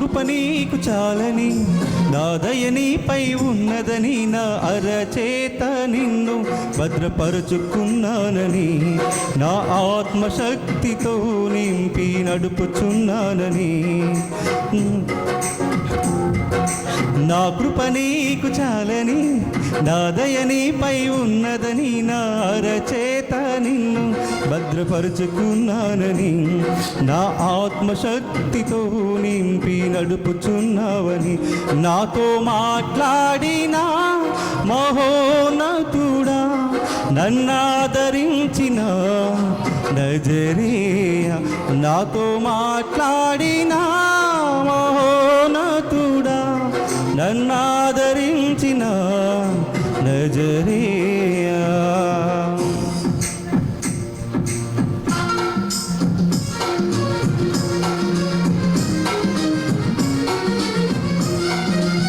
కృప నీకు చాలని, నా దయ నీపై ఉన్నదని, నా అరచేత నిన్ను భద్రపరుచుకున్నానని, నా ఆత్మశక్తితో నింపి నడుపుచున్నానని. నా కృప నీకు చాలని, నా దయ నీపై ఉన్నదని, నా అరచేత నిన్ను భద్రపరుచుకున్నానని, నా ఆత్మశక్తితో నింపి నడుపుచున్నావని. నాతో మాట్లాడిన మహోన్నతుడా, నన్నాదరించిన నజరేయ, నాతో మాట్లాడిన మహోన్నతుడా, నన్నాదరించిన నజరేయ.